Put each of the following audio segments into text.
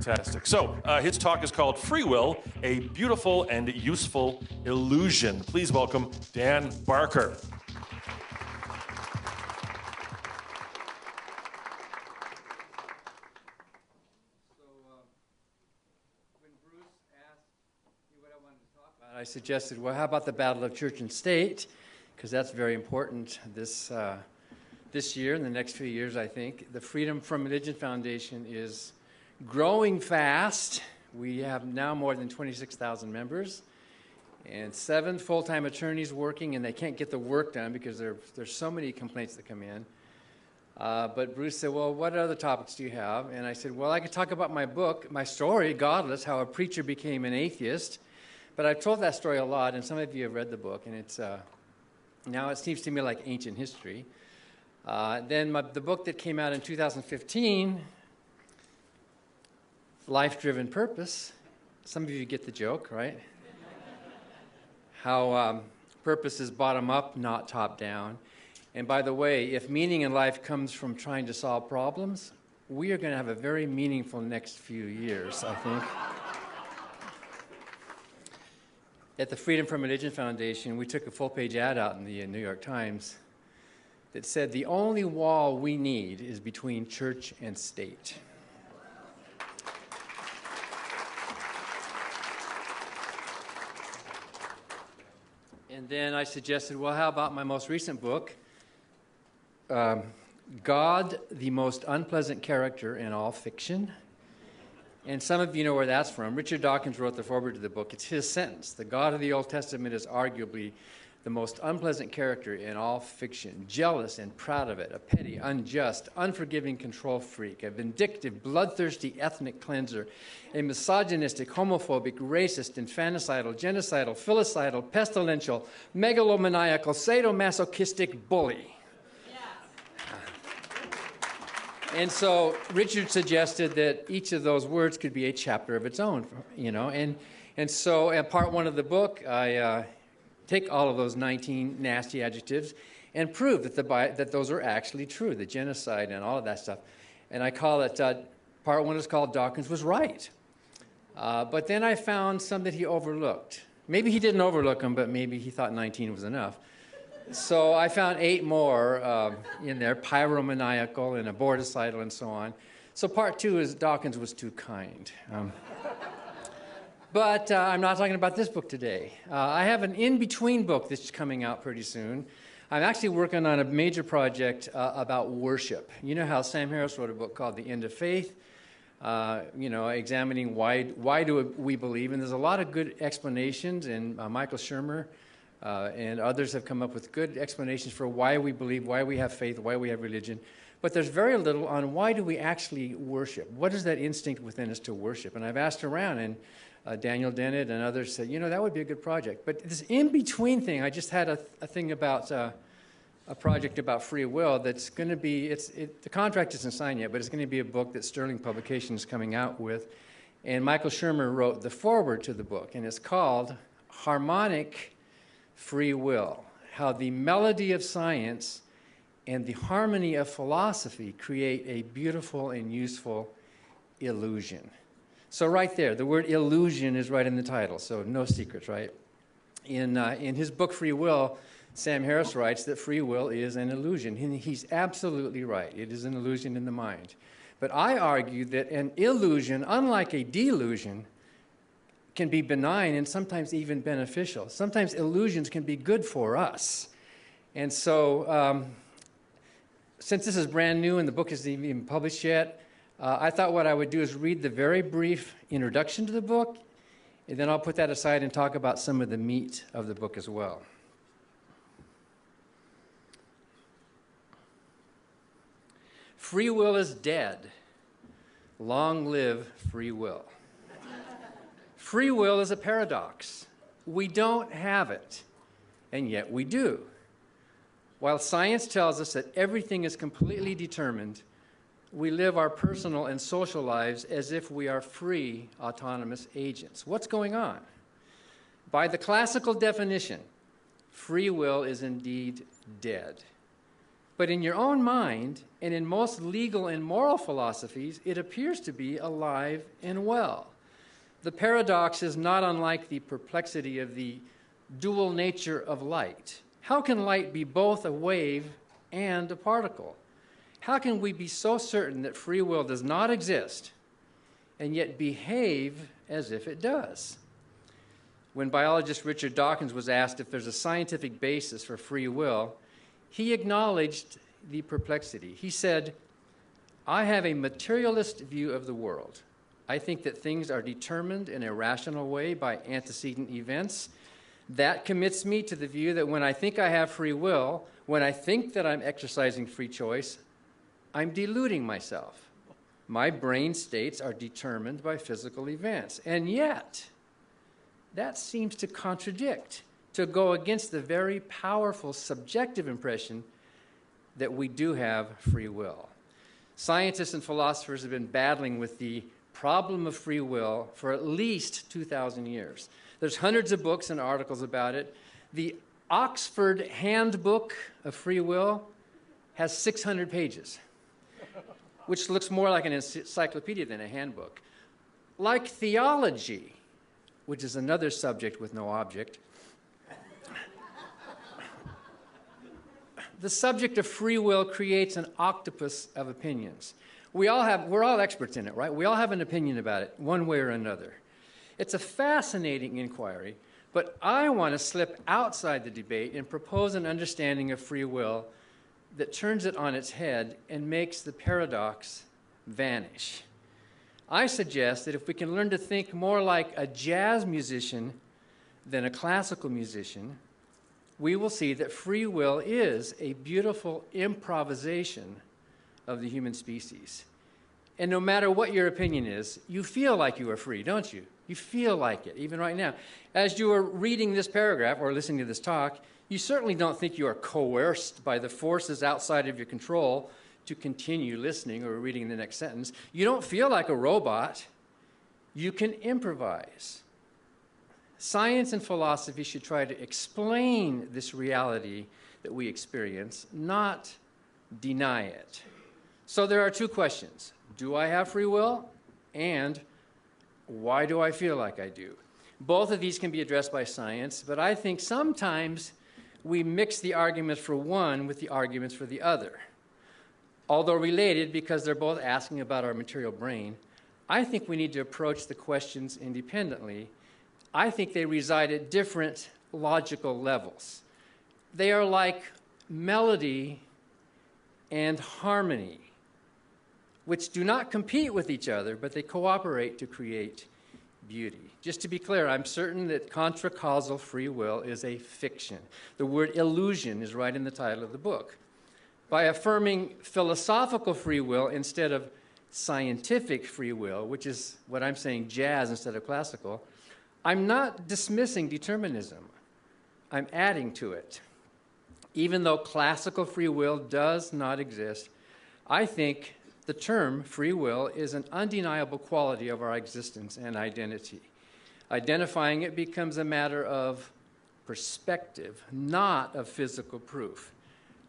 Fantastic. So his talk is called Free Will, a Beautiful and Useful Illusion. Please welcome Dan Barker. I suggested, well, how about the battle of church and state? Because that's very important this year and the next few years, I think. The Freedom from Religion Foundation is growing fast. We have now more than 26,000 members and 7 full-time attorneys working, and they can't get the work done because there's so many complaints that come in. But Bruce said, well, what other topics do you have? And I said, well, I could talk about my book, my story, Godless, how a preacher became an atheist. But I've told that story a lot, and some of you have read the book, and it's now it seems to me like ancient history. Then the book that came out in 2015, Life-Driven Purpose. Some of you get the joke, right? How purpose is bottom up, not top down. And by the way, if meaning in life comes from trying to solve problems, we are going to have a very meaningful next few years, I think. At the Freedom from Religion Foundation, we took a full-page ad out in the New York Times that said the only wall we need is between church and state. And then I suggested, well, how about my most recent book, God, the Most Unpleasant Character in All Fiction? And some of you know where that's from. Richard Dawkins wrote the foreword to the book. It's his sentence. The God of the Old Testament is arguably the most unpleasant character in all fiction, jealous and proud of it, a petty, unjust, unforgiving control freak, a vindictive, bloodthirsty ethnic cleanser, a misogynistic, homophobic, racist, infanticidal, genocidal, filicidal, pestilential, megalomaniacal, sadomasochistic bully. And so Richard suggested that each of those words could be a chapter of its own, you know. And so in part 1 of the book, I take all of those 19 nasty adjectives and prove that those are actually true, the genocide and all of that stuff. And I call it, part 1 is called Dawkins Was Right. But then I found some that he overlooked. Maybe he didn't overlook them, but maybe he thought 19 was enough. So I found 8 more in there, pyromaniacal and aborticidal and so on. So part 2 is Dawkins was too kind. But I'm not talking about this book today. I have an in-between book that's coming out pretty soon. I'm actually working on a major project about worship. You know how Sam Harris wrote a book called The End of Faith, you know, examining why do we believe. And there's a lot of good explanations, and Michael Shermer and others have come up with good explanations for why we believe, why we have faith, why we have religion. But there's very little on why do we actually worship? What is that instinct within us to worship? And I've asked around, and Daniel Dennett and others said, you know, that would be a good project. But this in-between thing, I just had a thing about a project about free will that's going to be, the contract isn't signed yet, but it's going to be a book that Sterling Publications is coming out with. And Michael Shermer wrote the foreword to the book, and it's called Harmonic Free Will, how the melody of science and the harmony of philosophy create a beautiful and useful illusion. So right there, the word illusion is right in the title, so no secrets, right? In his book, Free Will, Sam Harris writes that free will is an illusion, and he's absolutely right. It is an illusion in the mind. But I argue that an illusion, unlike a delusion, can be benign and sometimes even beneficial. Sometimes illusions can be good for us. And so since this is brand new and the book isn't even published yet, I thought what I would do is read the very brief introduction to the book, and then I'll put that aside and talk about some of the meat of the book as well. Free will is dead. Long live free will. Free will is a paradox. We don't have it, and yet we do. While science tells us that everything is completely determined, we live our personal and social lives as if we are free, autonomous agents. What's going on? By the classical definition, free will is indeed dead. But in your own mind, and in most legal and moral philosophies, it appears to be alive and well. The paradox is not unlike the perplexity of the dual nature of light. How can light be both a wave and a particle? How can we be so certain that free will does not exist and yet behave as if it does? When biologist Richard Dawkins was asked if there's a scientific basis for free will, he acknowledged the perplexity. He said, "I have a materialist view of the world. I think that things are determined in a rational way by antecedent events. That commits me to the view that when I think I have free will, when I think that I'm exercising free choice, I'm deluding myself. My brain states are determined by physical events. And yet, that seems to contradict, to go against the very powerful subjective impression that we do have free will." Scientists and philosophers have been battling with the problem of free will for at least 2,000 years. There's hundreds of books and articles about it. The Oxford Handbook of Free Will has 600 pages, which looks more like an encyclopedia than a handbook. Like theology, which is another subject with no object, the subject of free will creates an octopus of opinions. We're all experts in it, right? We all have an opinion about it, one way or another. It's a fascinating inquiry, but I want to slip outside the debate and propose an understanding of free will that turns it on its head and makes the paradox vanish. I suggest that if we can learn to think more like a jazz musician than a classical musician, we will see that free will is a beautiful improvisation of the human species. And no matter what your opinion is, you feel like you are free, don't you? You feel like it, even right now. As you are reading this paragraph or listening to this talk, you certainly don't think you are coerced by the forces outside of your control to continue listening or reading the next sentence. You don't feel like a robot. You can improvise. Science and philosophy should try to explain this reality that we experience, not deny it. So there are two questions. Do I have free will? And why do I feel like I do? Both of these can be addressed by science, but I think sometimes we mix the arguments for one with the arguments for the other. Although related because they're both asking about our material brain, I think we need to approach the questions independently. I think they reside at different logical levels. They are like melody and harmony, which do not compete with each other, but they cooperate to create beauty. Just to be clear, I'm certain that contra-causal free will is a fiction. The word illusion is right in the title of the book. By affirming philosophical free will instead of scientific free will, which is what I'm saying, jazz instead of classical, I'm not dismissing determinism. I'm adding to it. Even though classical free will does not exist, I think the term free will is an undeniable quality of our existence and identity. Identifying it becomes a matter of perspective, not of physical proof.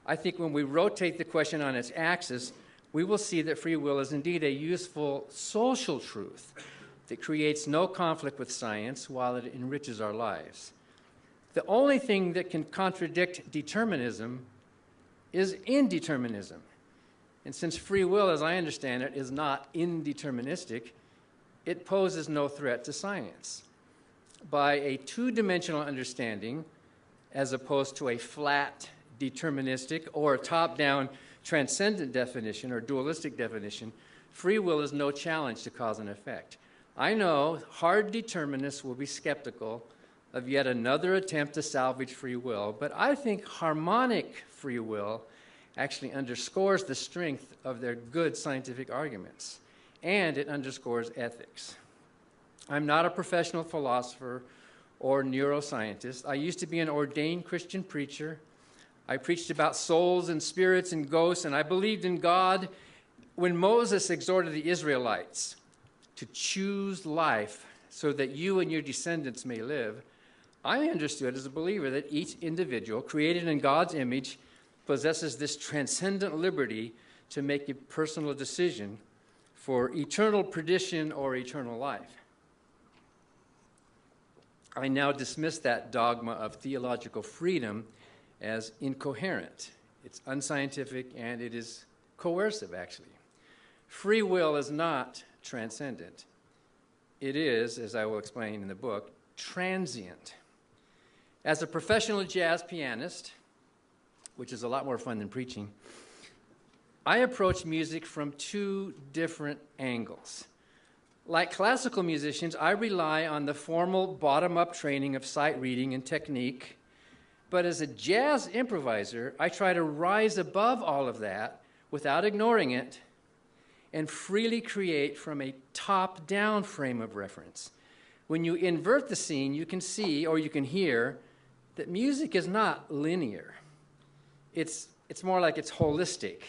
I think when we rotate the question on its axis, we will see that free will is indeed a useful social truth that creates no conflict with science while it enriches our lives. The only thing that can contradict determinism is indeterminism. And since free will, as I understand it, is not indeterministic, it poses no threat to science. By a two-dimensional understanding, as opposed to a flat deterministic or a top-down transcendent definition or dualistic definition, free will is no challenge to cause and effect. I know hard determinists will be skeptical of yet another attempt to salvage free will, but I think harmonic free will actually underscores the strength of their good scientific arguments, and it underscores ethics. I'm not a professional philosopher or neuroscientist. I used to be an ordained Christian preacher. I preached about souls and spirits and ghosts, and I believed in God. When Moses exhorted the Israelites to choose life so that you and your descendants may live, I understood as a believer that each individual created in God's image possesses this transcendent liberty to make a personal decision for eternal perdition or eternal life. I now dismiss that dogma of theological freedom as incoherent. It's unscientific and it is coercive, actually. Free will is not transcendent. It is, as I will explain in the book, transient. As a professional jazz pianist, which is a lot more fun than preaching, I approach music from two different angles. Like classical musicians, I rely on the formal bottom-up training of sight reading and technique, but as a jazz improviser, I try to rise above all of that without ignoring it and freely create from a top-down frame of reference. When you invert the scene, you can see or you can hear that music is not linear. It's more like it's holistic.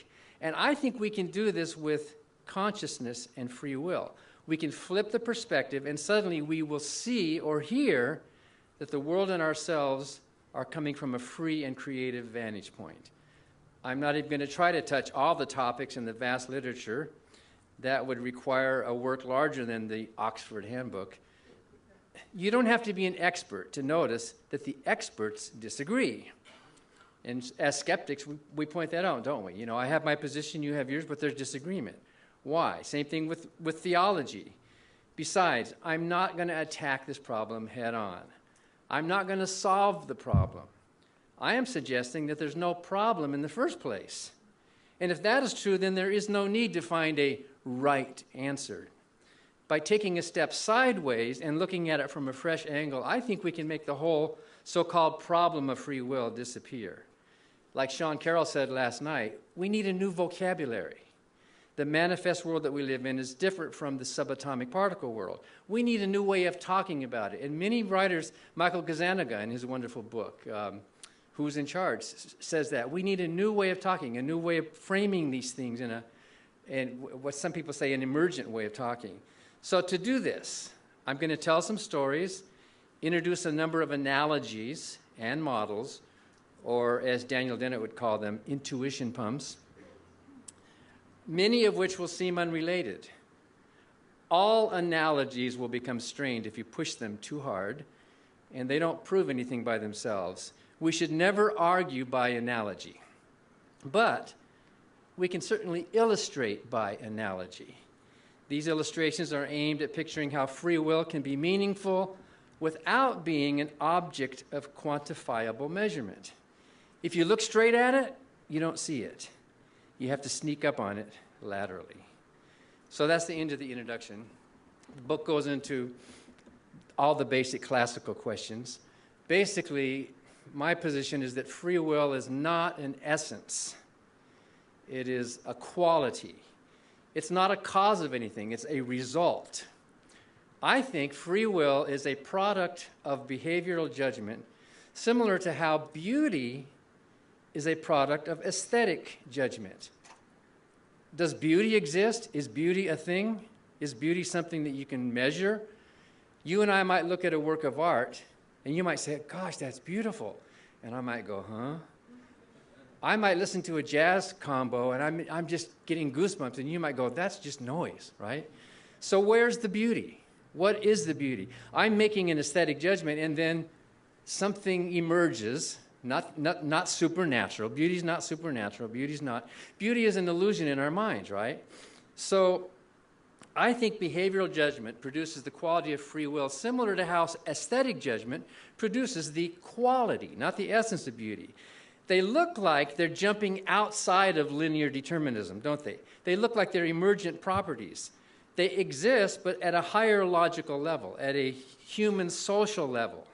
And I think we can do this with consciousness and free will. We can flip the perspective, and suddenly we will see or hear that the world and ourselves are coming from a free and creative vantage point. I'm not even going to try to touch all the topics in the vast literature. That would require a work larger than the Oxford Handbook. You don't have to be an expert to notice that the experts disagree. And as skeptics, we point that out, don't we? You know, I have my position, you have yours, but there's disagreement. Why? Same thing with theology. Besides, I'm not going to attack this problem head on. I'm not going to solve the problem. I am suggesting that there's no problem in the first place. And if that is true, then there is no need to find a right answer. By taking a step sideways and looking at it from a fresh angle, I think we can make the whole so-called problem of free will disappear. Like Sean Carroll said last night, we need a new vocabulary. The manifest world that we live in is different from the subatomic particle world. We need a new way of talking about it. And many writers, Michael Gazzaniga in his wonderful book, Who's in Charge, says that. We need a new way of talking, a new way of framing these things in what some people say an emergent way of talking. So to do this, I'm going to tell some stories, introduce a number of analogies and models, or as Daniel Dennett would call them, intuition pumps, many of which will seem unrelated. All analogies will become strained if you push them too hard, and they don't prove anything by themselves. We should never argue by analogy, but we can certainly illustrate by analogy. These illustrations are aimed at picturing how free will can be meaningful without being an object of quantifiable measurement. If you look straight at it, you don't see it. You have to sneak up on it laterally. So that's the end of the introduction. The book goes into all the basic classical questions. Basically, my position is that free will is not an essence. It is a quality. It's not a cause of anything. It's a result. I think free will is a product of behavioral judgment, similar to how beauty is a product of aesthetic judgment. Does beauty exist? Is beauty a thing? Is beauty something that you can measure? You and I might look at a work of art, and you might say, gosh, that's beautiful. And I might go, huh? I might listen to a jazz combo, and I'm just getting goosebumps, and you might go, that's just noise, right? So where's the beauty? What is the beauty? I'm making an aesthetic judgment, and then something emerges. Not supernatural. Beauty's not supernatural. Beauty is an illusion in our minds, right? So I think behavioral judgment produces the quality of free will similar to how aesthetic judgment produces the quality, not the essence of beauty. They look like they're jumping outside of linear determinism, don't they? They look like they're emergent properties. They exist, but at a higher logical level, at a human social level.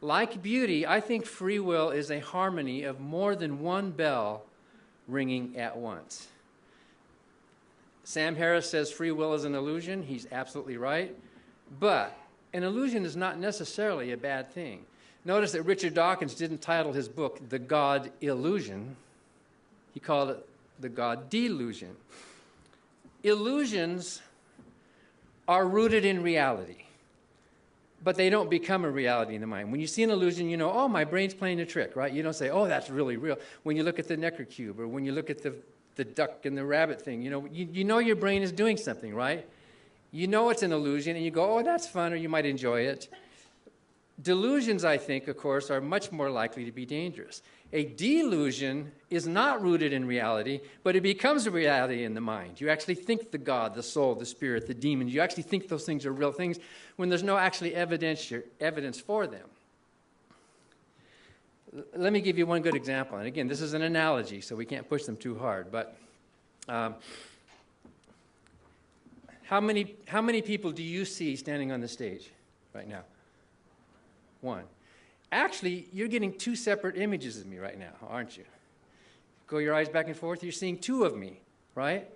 Like beauty, I think free will is a harmony of more than one bell ringing at once. Sam Harris says free will is an illusion. He's absolutely right. But an illusion is not necessarily a bad thing. Notice that Richard Dawkins didn't title his book The God Illusion. He called it The God Delusion. Illusions are rooted in reality. but they don't become a reality in the mind. When you see an illusion, you know, oh, my brain's playing a trick, right? You don't say, oh, that's really real. When you look at the Necker cube, or when you look at the duck and the rabbit thing, you know your brain is doing something, right? You know it's an illusion, and you go, oh, that's fun, or you might enjoy it. Delusions, I think, of course, are much more likely to be dangerous. A delusion is not rooted in reality, but it becomes a reality in the mind. You actually think the God, the soul, the spirit, the demons, you actually think those things are real things when there's no actually evidence for them. Let me give you one good example. And again, this is an analogy, so we can't push them too hard. But how many people do you see standing on the stage right now? One. Actually, you're getting two separate images of me right now, aren't you? Go your eyes back and forth, you're seeing two of me, right?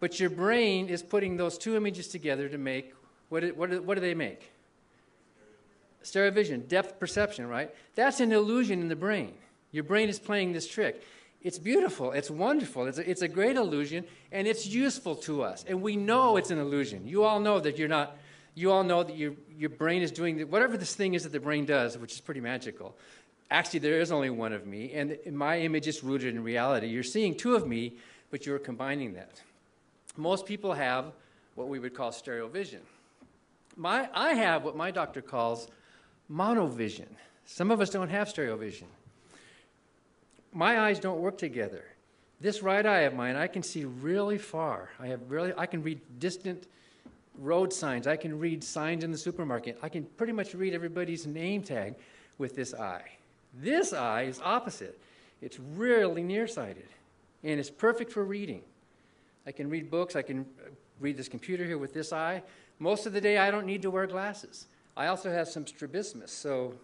But your brain is putting those two images together to make, what do they make? Stereo vision, depth perception, right? That's an illusion in the brain. Your brain is playing this trick. It's beautiful, it's wonderful, it's a great illusion, and it's useful to us. And we know it's an illusion. You all know that your brain is doing whatever this thing is that the brain does, which is pretty magical. Actually, there is only one of me, and my image is rooted in reality. You're seeing two of me, but you're combining that. Most people have what we would call stereo vision. I have what my doctor calls monovision. Some of us don't have stereo vision. My eyes don't work together. This right eye of mine, I can see really far. I can read distant road signs. I can read signs in the supermarket. I can pretty much read everybody's name tag with this eye. This eye is opposite. It's really nearsighted, and it's perfect for reading. I can read books. I can read this computer here with this eye. Most of the day, I don't need to wear glasses. I also have some strabismus, so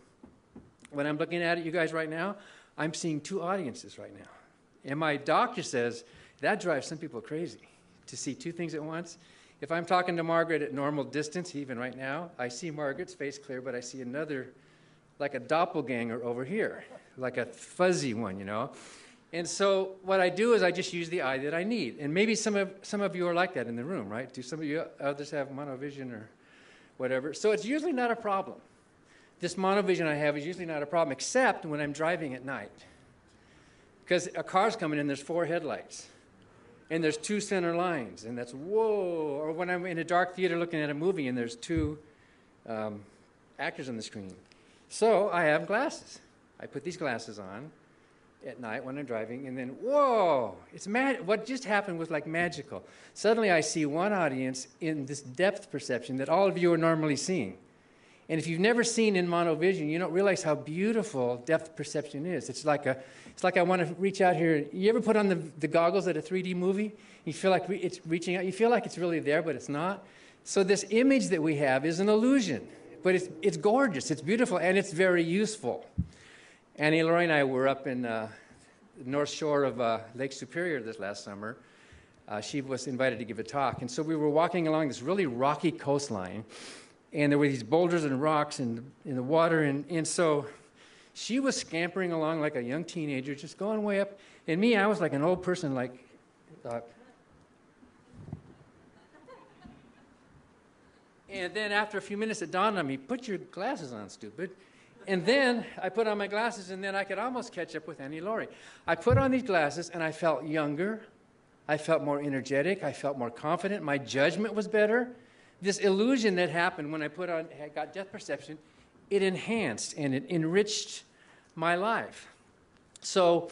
when I'm looking at you guys right now, I'm seeing two audiences right now. And my doctor says that drives some people crazy, to see two things at once. If I'm talking to Margaret at normal distance, even right now, I see Margaret's face clear, but I see another, like a doppelganger over here, like a fuzzy one, you know. And so what I do is I just use the eye that I need. And maybe some of you are like that in the room, right? Do some of you others have monovision or whatever? So it's usually not a problem. This monovision I have is usually not a problem, except when I'm driving at night. Because a car's coming in, there's 4 headlights. And there's 2 center lines, and that's whoa. Or when I'm in a dark theater looking at a movie and there's 2 actors on the screen. So I have glasses. I put these glasses on at night when I'm driving, and then whoa, what just happened was like magical. Suddenly I see one audience in this depth perception that all of you are normally seeing. And if you've never seen in monovision, you don't realize how beautiful depth perception is. It's like I want to reach out here. You ever put on the goggles at a 3D movie? You feel like it's reaching out. You feel like it's really there, but it's not. So this image that we have is an illusion, but it's gorgeous, it's beautiful, and it's very useful. Annie, Lori, and I were up in the North Shore of Lake Superior this last summer. She was invited to give a talk, and so we were walking along this really rocky coastline. And there were these boulders and rocks in the water, and so she was scampering along like a young teenager, just going way up. And me, I was like an old person, like, and then after a few minutes, it dawned on me, put your glasses on, stupid. And then I put on my glasses, and then I could almost catch up with Annie Laurie. I put on these glasses, and I felt younger. I felt more energetic. I felt more confident. My judgment was better. This illusion that happened when I got depth perception, it enhanced and it enriched my life. So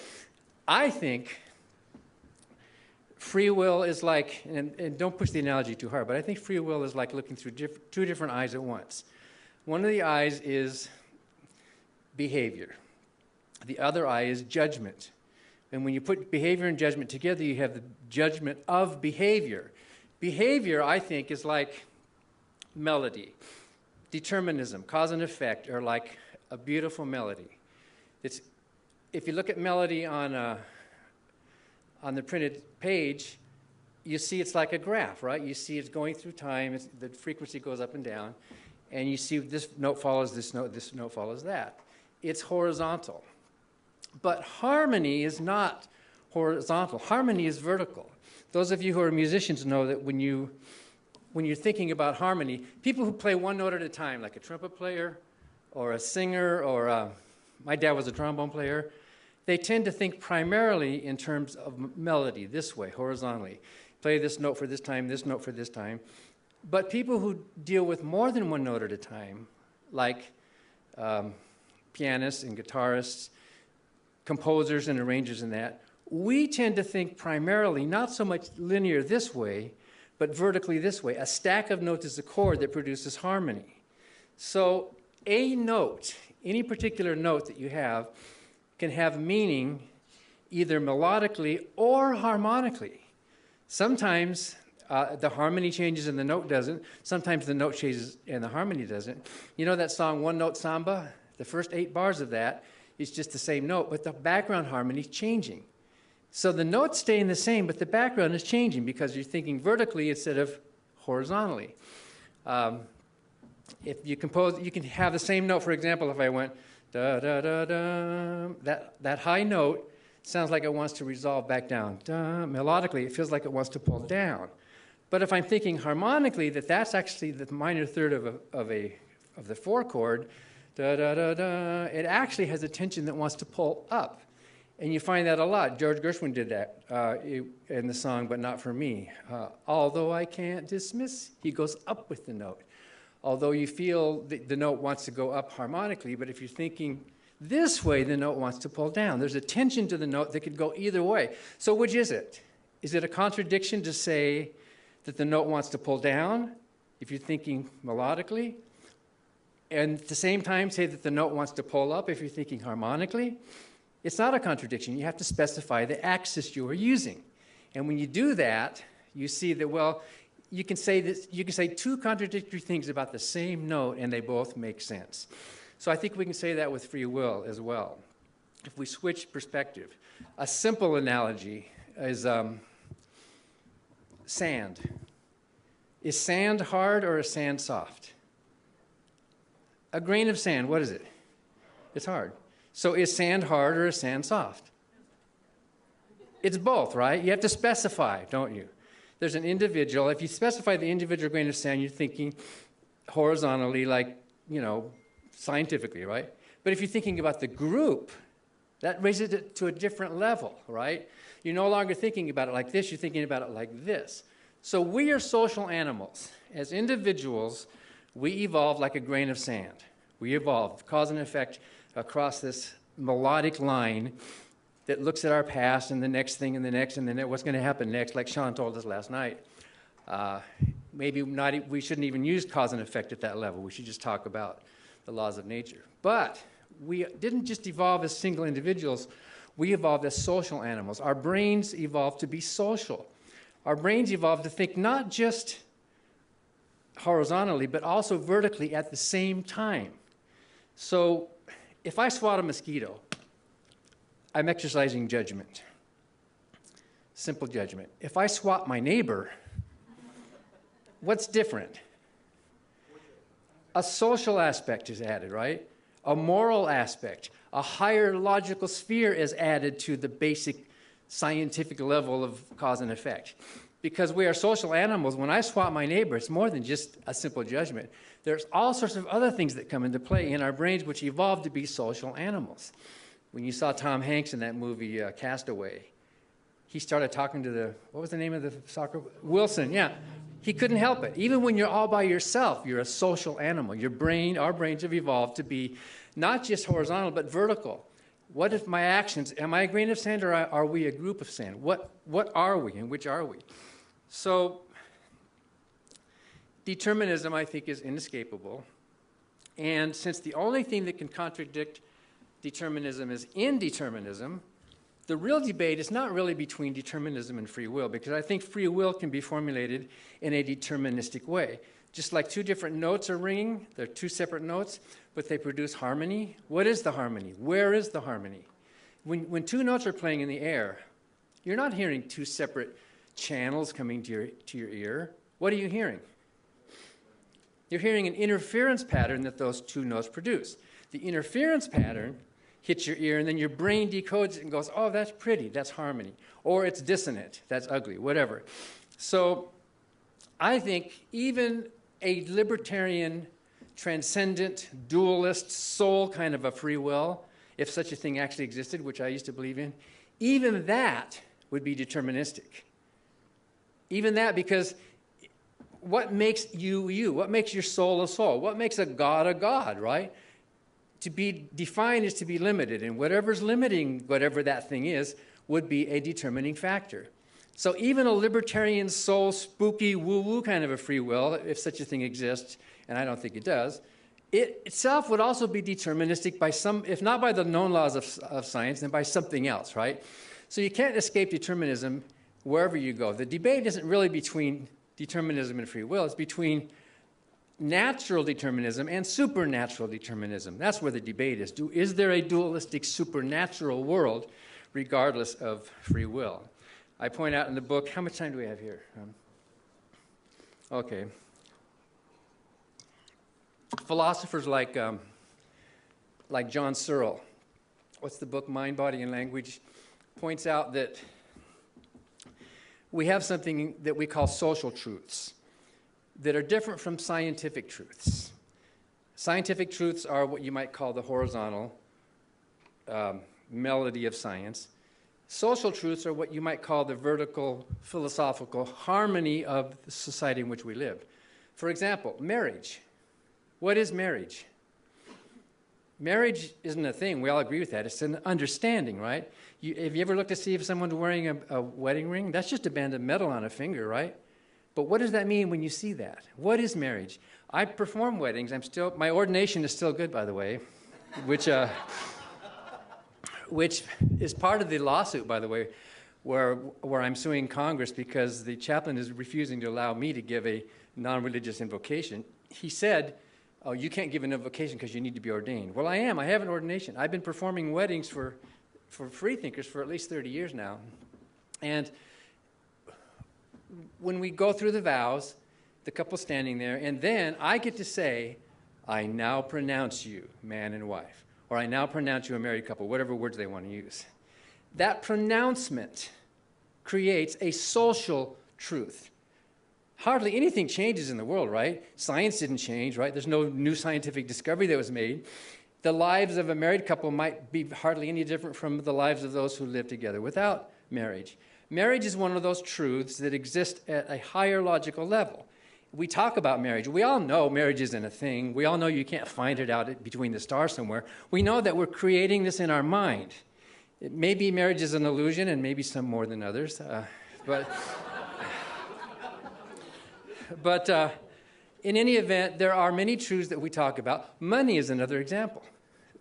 I think free will is like, and don't push the analogy too hard, but I think free will is like looking through 2 different eyes at once. One of the eyes is behavior. The other eye is judgment. And when you put behavior and judgment together, you have the judgment of behavior. Behavior, I think, is like melody. Determinism, cause and effect are like a beautiful melody. If you look at melody on the printed page, you see it's like a graph, right? You see it's going through time, the frequency goes up and down, and you see this note follows this note follows that. It's horizontal. But harmony is not horizontal. Harmony is vertical. Those of you who are musicians know that when you when you're thinking about harmony, people who play one note at a time, like a trumpet player or a singer or my dad was a trombone player, they tend to think primarily in terms of melody, this way, horizontally. Play this note for this time, this note for this time. But people who deal with more than one note at a time, like pianists and guitarists, composers and arrangers and that, we tend to think primarily not so much linear this way, but vertically this way. A stack of notes is a chord that produces harmony. So a note, any particular note that you have, can have meaning either melodically or harmonically. Sometimes the harmony changes and the note doesn't. Sometimes the note changes and the harmony doesn't. You know that song, One Note Samba? The first 8 bars of that is just the same note, but the background harmony is changing. So the note's staying the same, but the background is changing because you're thinking vertically instead of horizontally. If you compose, you can have the same note. For example, if I went da da da da, that high note sounds like it wants to resolve back down. Da, melodically, it feels like it wants to pull down. But if I'm thinking harmonically, that's actually the minor third of the 4 chord, da da da da, it actually has a tension that wants to pull up. And you find that a lot. George Gershwin did that in the song, But Not For Me. Although I can't dismiss, he goes up with the note. Although you feel the note wants to go up harmonically, but if you're thinking this way, the note wants to pull down. There's a tension to the note that could go either way. So which is it? Is it a contradiction to say that the note wants to pull down, if you're thinking melodically, and at the same time say that the note wants to pull up if you're thinking harmonically? It's not a contradiction. You have to specify the axis you are using. And when you do that, you see that, well, you can say 2 contradictory things about the same note, and they both make sense. So I think we can say that with free will as well. If we switch perspective, a simple analogy is sand. Is sand hard or is sand soft? A grain of sand, what is it? It's hard. So is sand hard or is sand soft? It's both, right? You have to specify, don't you? There's an individual. If you specify the individual grain of sand, you're thinking horizontally, like, scientifically, right? But if you're thinking about the group, that raises it to a different level, right? You're no longer thinking about it like this. You're thinking about it like this. So we are social animals. As individuals, we evolve like a grain of sand. We evolve, cause and effect, across this melodic line that looks at our past and the next thing and the next and then what's going to happen next, like Sean told us last night. Maybe not, we shouldn't even use cause and effect at that level. We should just talk about the laws of nature. But we didn't just evolve as single individuals. We evolved as social animals. Our brains evolved to be social. Our brains evolved to think not just horizontally, but also vertically at the same time. So if I swat a mosquito, I'm exercising judgment, simple judgment. If I swat my neighbor, what's different? A social aspect is added, right? A moral aspect, a higher logical sphere is added to the basic scientific level of cause and effect. Because we are social animals, when I swat my neighbor, it's more than just a simple judgment. There's all sorts of other things that come into play in our brains which evolved to be social animals. When you saw Tom Hanks in that movie, Castaway, he started talking to what was the name of the soccer? Wilson, yeah. He couldn't help it. Even when you're all by yourself, you're a social animal. Our brains have evolved to be not just horizontal, but vertical. What if my actions, am I a grain of sand or are we a group of sand? What are we and which are we? So determinism, I think, is inescapable. And since the only thing that can contradict determinism is indeterminism, the real debate is not really between determinism and free will, because I think free will can be formulated in a deterministic way. Just like 2 different notes are ringing, they're 2 separate notes, but they produce harmony. What is the harmony? Where is the harmony? When 2 notes are playing in the air, you're not hearing 2 separate channels coming to your ear. What are you hearing? You're hearing an interference pattern that those 2 notes produce. The interference pattern hits your ear, and then your brain decodes it and goes, oh, that's pretty, that's harmony. Or it's dissonant, that's ugly, whatever. So I think even a libertarian, transcendent, dualist, soul kind of a free will, if such a thing actually existed, which I used to believe in, even that would be deterministic. Even that, because what makes you you? What makes your soul a soul? What makes a God, right? To be defined is to be limited, and whatever's limiting whatever that thing is would be a determining factor. So even a libertarian soul, spooky, woo-woo kind of a free will, if such a thing exists, and I don't think it does, it itself would also be deterministic by some, if not by the known laws of science, then by something else, right? So you can't escape determinism wherever you go. The debate isn't really between determinism and free will. It's between natural determinism and supernatural determinism. That's where the debate is. Is there a dualistic supernatural world regardless of free will? I point out in the book, how much time do we have here? Okay. Philosophers like John Searle, what's the book, Mind, Body, and Language, points out that we have something that we call social truths that are different from scientific truths. Scientific truths are what you might call the horizontal melody of science. Social truths are what you might call the vertical, philosophical harmony of the society in which we live. For example, marriage. What is marriage? Marriage isn't a thing. We all agree with that. It's an understanding, right? Have you ever looked to see if someone's wearing a wedding ring? That's just a band of metal on a finger, right? But what does that mean when you see that? What is marriage? I perform weddings. My ordination is still good, by the way, which is part of the lawsuit, by the way, where I'm suing Congress because the chaplain is refusing to allow me to give a non-religious invocation. He said, oh, you can't give an invocation because you need to be ordained. Well, I am. I have an ordination. I've been performing weddings for freethinkers for at least 30 years now. And when we go through the vows, the couple standing there, and then I get to say, I now pronounce you man and wife, or I now pronounce you a married couple, whatever words they want to use. That pronouncement creates a social truth. Hardly anything changes in the world, right? Science didn't change, right? There's no new scientific discovery that was made. The lives of a married couple might be hardly any different from the lives of those who live together without marriage. Marriage is one of those truths that exist at a higher logical level. We talk about marriage. We all know marriage isn't a thing. We all know you can't find it out between the stars somewhere. We know that we're creating this in our mind. Maybe marriage is an illusion, and maybe some more than others. But in any event, there are many truths that we talk about. Money is another example.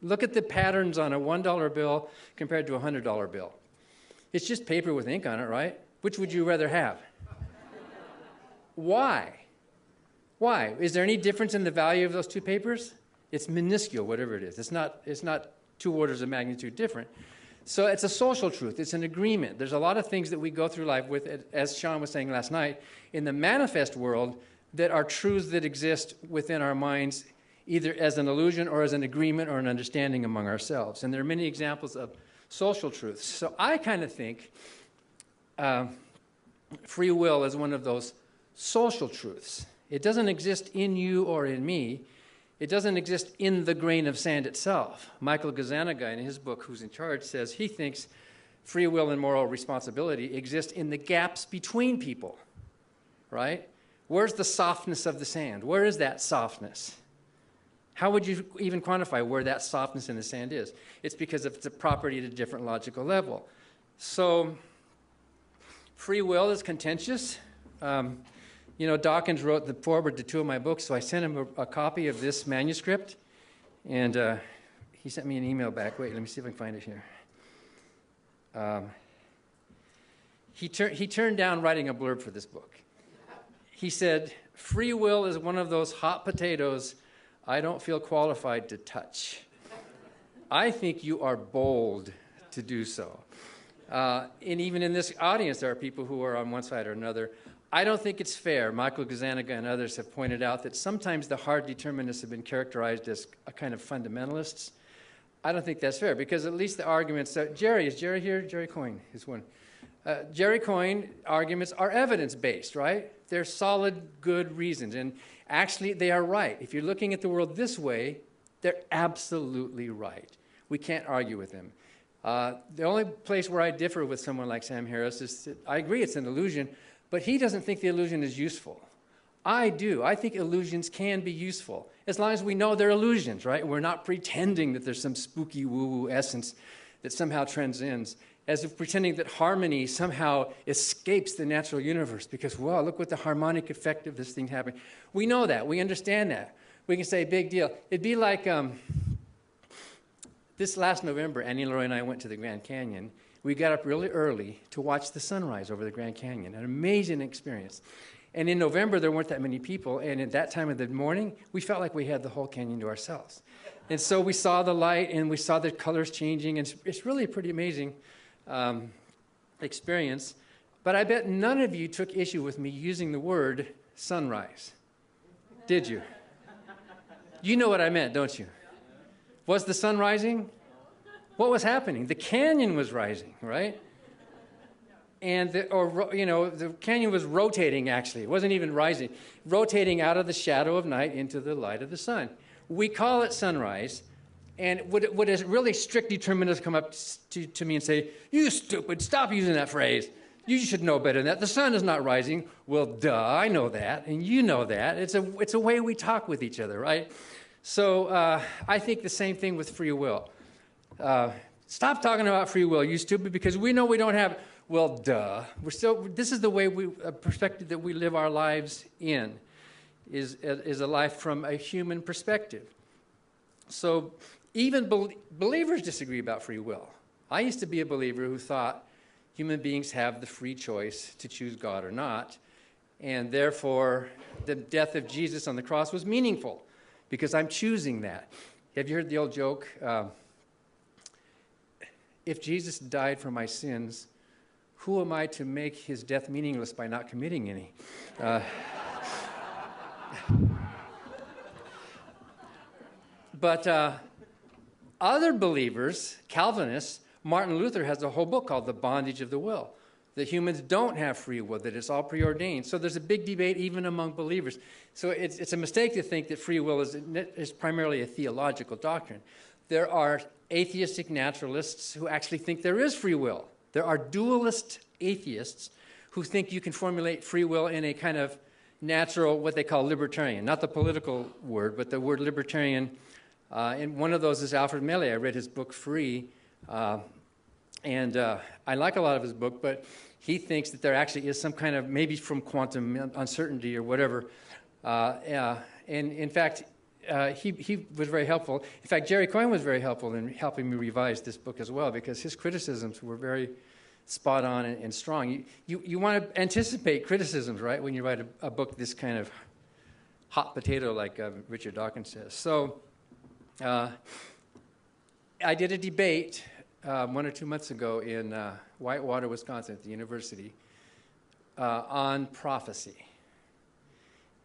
Look at the patterns on a $1 bill compared to a $100 bill. It's just paper with ink on it, right? Which would you rather have? Why? Why? Is there any difference in the value of those two papers? It's minuscule, whatever it is. It's not 2 orders of magnitude different. So it's a social truth. It's an agreement. There's a lot of things that we go through life with, as Sean was saying last night, in the manifest world that are truths that exist within our minds, either as an illusion or as an agreement or an understanding among ourselves. And there are many examples of social truths. So I kind of think free will is one of those social truths. It doesn't exist in you or in me. It doesn't exist in the grain of sand itself. Michael Gazzaniga, in his book, Who's in Charge, says he thinks free will and moral responsibility exist in the gaps between people, right? Where's the softness of the sand? Where is that softness? How would you even quantify where that softness in the sand is? It's because it's a property at a different logical level. So free will is contentious. Dawkins wrote the foreword to 2 of my books, so I sent him a copy of this manuscript, and he sent me an email back. Wait, let me see if I can find it here. He turned down writing a blurb for this book. He said, free will is one of those hot potatoes I don't feel qualified to touch. I think you are bold to do so. And even in this audience, there are people who are on one side or another. I don't think it's fair. Michael Gazzaniga and others have pointed out that sometimes the hard determinists have been characterized as a kind of fundamentalists. I don't think that's fair, because at least the arguments that is Jerry here? Jerry Coyne is one. Jerry Coyne arguments are evidence-based, right? They're solid, good reasons. And actually, they are right. If you're looking at the world this way, they're absolutely right. We can't argue with them. The only place where I differ with someone like Sam Harris is that I agree it's an illusion, but he doesn't think the illusion is useful. I do. I think illusions can be useful, as long as we know they're illusions, right? We're not pretending that there's some spooky woo-woo essence that somehow transcends, as if pretending that harmony somehow escapes the natural universe because, well, look what the harmonic effect of this thing happening. We know that. We understand that. We can say, big deal. It'd be like this last November, Annie, Leroy, and I went to the Grand Canyon. We got up really early to watch the sunrise over the Grand Canyon, an amazing experience. And in November, there weren't that many people, and at that time of the morning, we felt like we had the whole canyon to ourselves. And so we saw the light, and we saw the colors changing, and it's really a pretty amazing experience. But I bet none of you took issue with me using the word sunrise. Did you? You know what I meant, don't you? Was the sun rising? What was happening? The canyon was rising, right? And the canyon was rotating, actually. It wasn't even rising. Rotating out of the shadow of night into the light of the sun. We call it sunrise. And would a really strict determinist come up to me and say, "You stupid, stop using that phrase. You should know better than that. The sun is not rising." Well, duh, I know that, and you know that. It's a way we talk with each other, right? So I think the same thing with free will. Stop talking about free will, you stupid, because we know we don't have it. Well, duh. This is the way perspective that we live our lives in, is a life from a human perspective. So even believers disagree about free will. I used to be a believer who thought human beings have the free choice to choose God or not, and therefore the death of Jesus on the cross was meaningful because I'm choosing that. Have you heard the old joke? If Jesus died for my sins, who am I to make his death meaningless by not committing any? But other believers, Calvinists, Martin Luther has a whole book called The Bondage of the Will, that humans don't have free will, that it's all preordained. So there's a big debate even among believers. So it's a mistake to think that free will is primarily a theological doctrine. There are atheistic naturalists who actually think there is free will. There are dualist atheists who think you can formulate free will in a kind of natural, what they call libertarian, not the political word, but the word libertarian. And one of those is Alfred Mealy. I read his book, Free, and I like a lot of his book, but he thinks that there actually is some kind of, maybe from quantum uncertainty or whatever. And in fact, he was very helpful. In fact, Jerry Coyne was very helpful in helping me revise this book as well, because his criticisms were very spot on and strong. You want to anticipate criticisms, right, when you write a book this kind of hot potato, like Richard Dawkins says. So I did a debate 1 or 2 months ago in Whitewater, Wisconsin, at the university, on prophecy.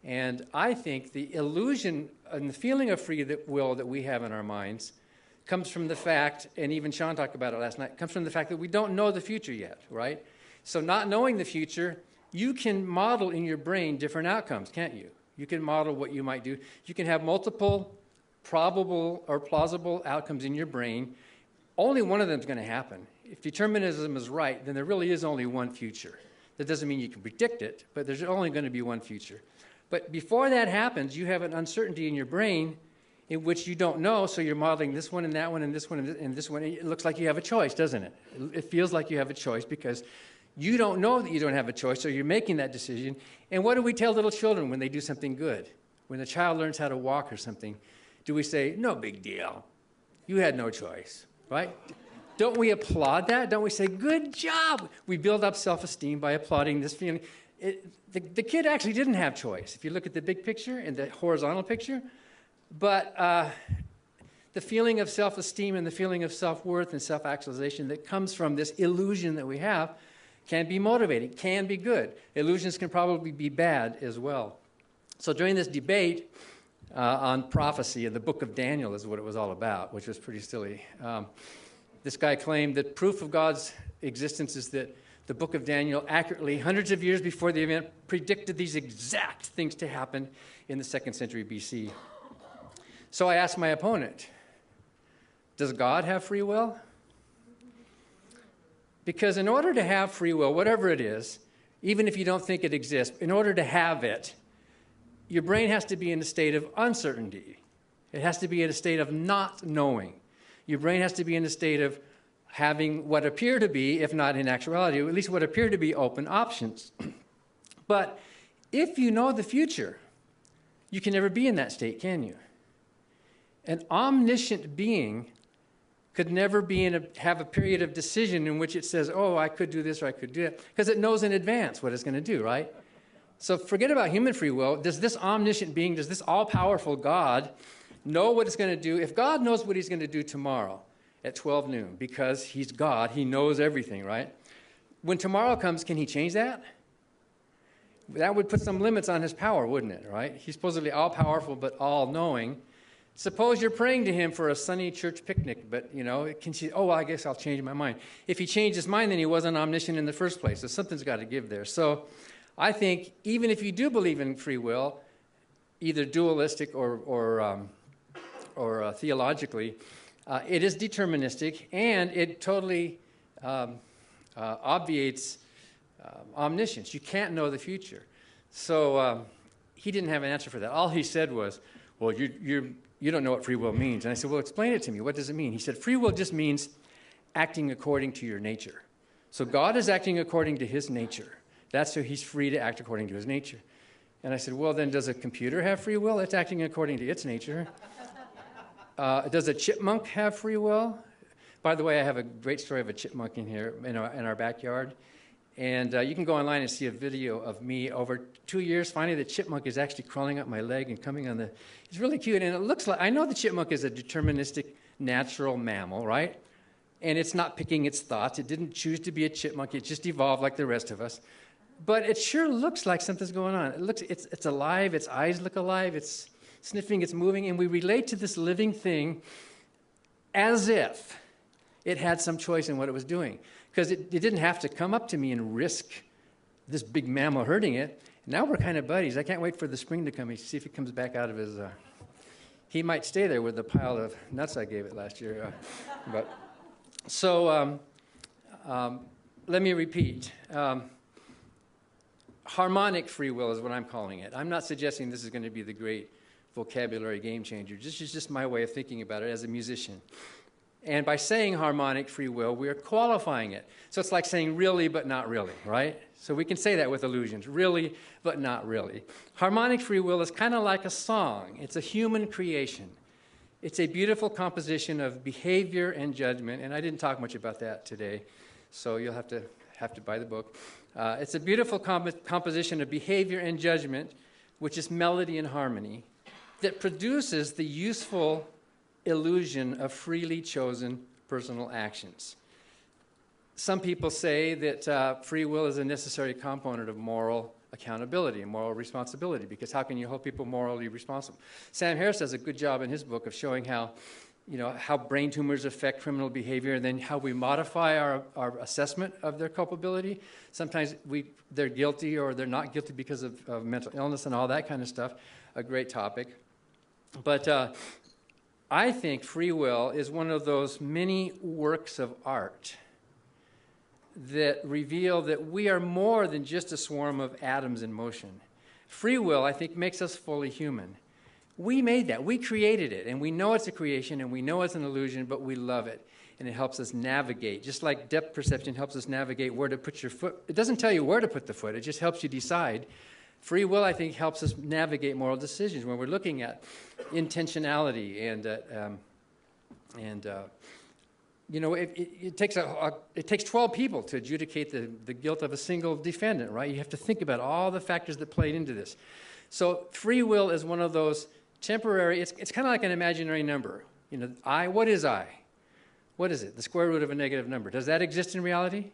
And I think the illusion and the feeling of free will that we have in our minds comes from the fact, and even Sean talked about it last night, comes from the fact that we don't know the future yet, right? So not knowing the future, you can model in your brain different outcomes, can't you? You can model what you might do. You can have multiple probable or plausible outcomes in your brain. Only one of them is going to happen. If determinism is right, then there really is only one future. That doesn't mean you can predict it, but there's only going to be one future. But before that happens, you have an uncertainty in your brain in which you don't know, so you're modeling this one and that one and this one and this one. It looks like you have a choice, doesn't it? It feels like you have a choice because you don't know that you don't have a choice, so you're making that decision. And what do we tell little children when they do something good? When a child learns how to walk or something, do we say, "No big deal, you had no choice," right? Don't we applaud that? Don't we say, "Good job"? We build up self-esteem by applauding this feeling. The kid actually didn't have choice, if you look at the big picture and the horizontal picture. But the feeling of self-esteem and the feeling of self-worth and self-actualization that comes from this illusion that we have can be motivating, can be good. Illusions can probably be bad as well. So during this debate on prophecy, and the book of Daniel is what it was all about, which was pretty silly. This guy claimed that proof of God's existence is that the book of Daniel accurately, hundreds of years before the event, predicted these exact things to happen in the 2nd century BC. So I asked my opponent, does God have free will? Because in order to have free will, whatever it is, even if you don't think it exists, in order to have it, your brain has to be in a state of uncertainty. It has to be in a state of not knowing. Your brain has to be in a state of having what appear to be, if not in actuality, at least what appear to be open options. But if you know the future, you can never be in that state, can you? An omniscient being could never have a period of decision in which it says, oh, I could do this or I could do that, because it knows in advance what it's going to do, right? So forget about human free will. Does this omniscient being, does this all-powerful God know what it's going to do? If God knows what he's going to do tomorrow at 12 noon, because he's God, he knows everything, right? When tomorrow comes, can he change that? That would put some limits on his power, wouldn't it, right? He's supposedly all-powerful but all-knowing. Suppose you're praying to him for a sunny church picnic, but, can see, oh, well, I guess I'll change my mind. If he changed his mind, then he wasn't omniscient in the first place. So something's got to give there. So I think even if you do believe in free will, either dualistic or theologically, it is deterministic, and it totally obviates omniscience. You can't know the future. So he didn't have an answer for that. All he said was, well, you don't know what free will means. And I said, well, explain it to me. What does it mean? He said, free will just means acting according to your nature. So God is acting according to his nature. That's so he's free to act according to his nature. And I said, well, then does a computer have free will? It's acting according to its nature. Does a chipmunk have free will? By the way, I have a great story of a chipmunk in here in our backyard. And you can go online and see a video of me over 2 years. Finally, the chipmunk is actually crawling up my leg and coming on the... It's really cute. And it looks like... I know the chipmunk is a deterministic natural mammal, right? And it's not picking its thoughts. It didn't choose to be a chipmunk. It just evolved like the rest of us. But it sure looks like something's going on. It's alive. Its eyes look alive. It's sniffing. It's moving. And we relate to this living thing as if it had some choice in what it was doing. Because it didn't have to come up to me and risk this big mammal hurting it. Now we're kind of buddies. I can't wait for the spring to come and see if he comes back out of his... he might stay there with the pile of nuts I gave it last year. Let me repeat. Harmonic free will is what I'm calling it. I'm not suggesting this is going to be the great vocabulary game changer. This is just my way of thinking about it as a musician. And by saying harmonic free will, we are qualifying it. So it's like saying really but not really, right? So we can say that with illusions, really but not really. Harmonic free will is kind of like a song. It's a human creation. It's a beautiful composition of behavior and judgment, and I didn't talk much about that today, so you'll have to buy the book. It's a beautiful composition of behavior and judgment, which is melody and harmony, that produces the useful illusion of freely chosen personal actions. Some people say that free will is a necessary component of moral accountability and moral responsibility, because how can you hold people morally responsible? Sam Harris does a good job in his book of showing how brain tumors affect criminal behavior, and then how we modify our assessment of their culpability. Sometimes they're guilty or they're not guilty because of mental illness and all that kind of stuff. A great topic. But I think free will is one of those many works of art that reveal that we are more than just a swarm of atoms in motion. Free will, I think, makes us fully human. We made that. We created it, and we know it's a creation, and we know it's an illusion, but we love it, and it helps us navigate. Just like depth perception helps us navigate where to put your foot. It doesn't tell you where to put the foot. It just helps you decide. Free will, I think, helps us navigate moral decisions when we're looking at intentionality it takes 12 people to adjudicate the guilt of a single defendant, right? You have to think about all the factors that played into this. So free will is one of those temporary, it's kind of like an imaginary number. What is I? What is it? The square root of a negative number. Does that exist in reality?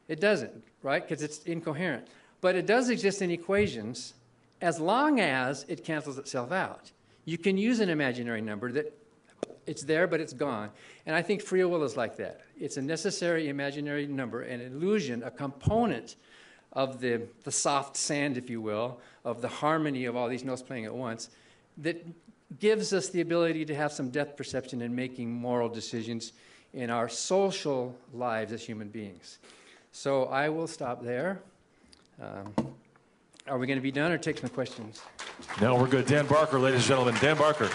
It doesn't, right? Because it's incoherent. But it does exist in equations as long as it cancels itself out. You can use an imaginary number that It's there, but it's gone. And I think free will is like that. It's a necessary imaginary number, an illusion, a component of the soft sand, if you will, of the harmony of all these notes playing at once, that gives us the ability to have some depth perception in making moral decisions in our social lives as human beings. So I will stop there. Are we going to be done or take some questions? No, we're good. Dan Barker, ladies and gentlemen. Dan Barker.